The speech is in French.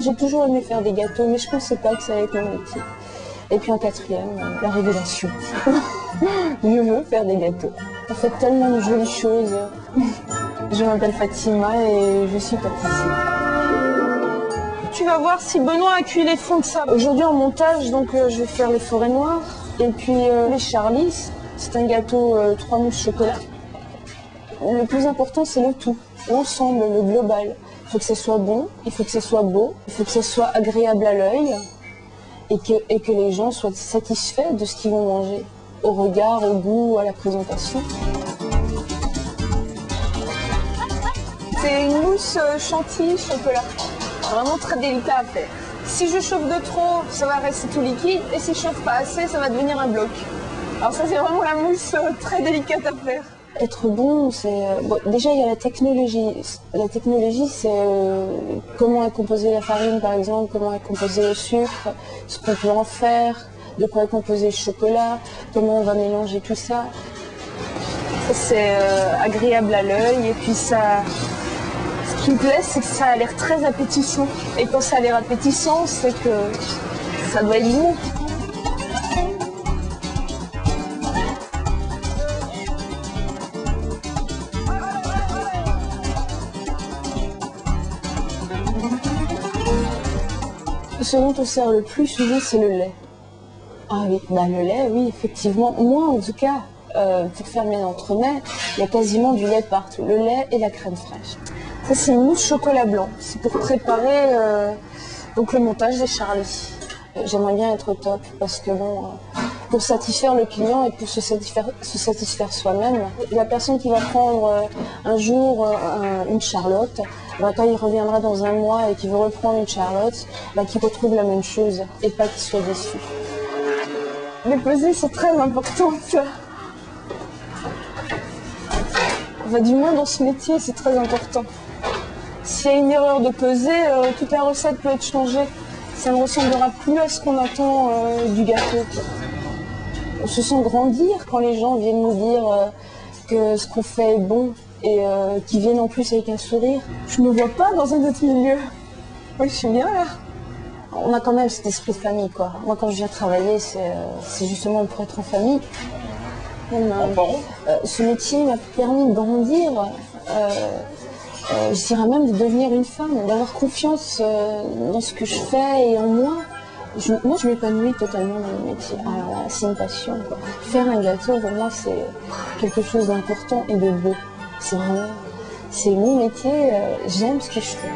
J'ai toujours aimé faire des gâteaux, mais je ne pensais pas que ça allait être mon métier. Et puis en quatrième, la révélation. Je veux faire des gâteaux. On fait tellement de jolies choses. Je m'appelle Fatima et je suis pâtissière. Tu vas voir si Benoît a cuit les fonds de sable. Aujourd'hui en montage, donc, je vais faire les forêts noires. Et puis les Charlies, c'est un gâteau 3 mousses chocolat. Le plus important, c'est le tout, l'ensemble, le global. Il faut que ce soit bon, il faut que ce soit beau, il faut que ce soit agréable à l'œil et que les gens soient satisfaits de ce qu'ils vont manger, au regard, au goût, à la présentation. C'est une mousse chantilly chocolat, vraiment très délicat à faire. Si je chauffe de trop, ça va rester tout liquide, et si je chauffe pas assez, ça va devenir un bloc. Alors ça, c'est vraiment la mousse très délicate à faire. Être bon, c'est... Bon, déjà, il y a la technologie. La technologie, c'est comment est composée la farine, par exemple, comment est composé le sucre, ce qu'on peut en faire, de quoi est composé le chocolat, comment on va mélanger tout ça. C'est agréable à l'œil, et puis ça... Ce qui me plaît, c'est que ça a l'air très appétissant. Et quand ça a l'air appétissant, c'est que ça doit être bon. Ce dont on sert le plus souvent, c'est le lait. Ah oui, bah le lait, oui, effectivement. Moi, en tout cas, pour faire mes entremets, il y a quasiment du lait partout. Le lait et la crème fraîche. Ça, c'est une mousse chocolat blanc. C'est pour préparer donc le montage des Charlies. J'aimerais bien être au top parce que bon, pour satisfaire le client et pour se satisfaire soi-même, la personne qui va prendre un jour une Charlotte, bah, quand il reviendra dans un mois et qu'il veut reprendre une Charlotte, bah, qu'il retrouve la même chose et pas qu'il soit déçu. Les pesées, c'est très important, ça. Enfin, du moins dans ce métier, c'est très important. S'il y a une erreur de pesée, toute la recette peut être changée. Ça ne ressemblera plus à ce qu'on attend du gâteau. On se sent grandir quand les gens viennent nous dire que ce qu'on fait est bon et qu'ils viennent en plus avec un sourire. Je ne me vois pas dans un autre milieu. Oui, je suis bien là. On a quand même cet esprit de famille, quoi. Moi, quand je viens travailler, c'est justement pour être en famille. Ce métier m'a permis de grandir. Je dirais même de devenir une femme, d'avoir confiance dans ce que je fais et en moi. Moi, je m'épanouis totalement dans le métier. Alors là, c'est une passion, quoi. Faire un gâteau, pour moi, c'est quelque chose d'important et de beau. C'est mon métier, j'aime ce que je fais.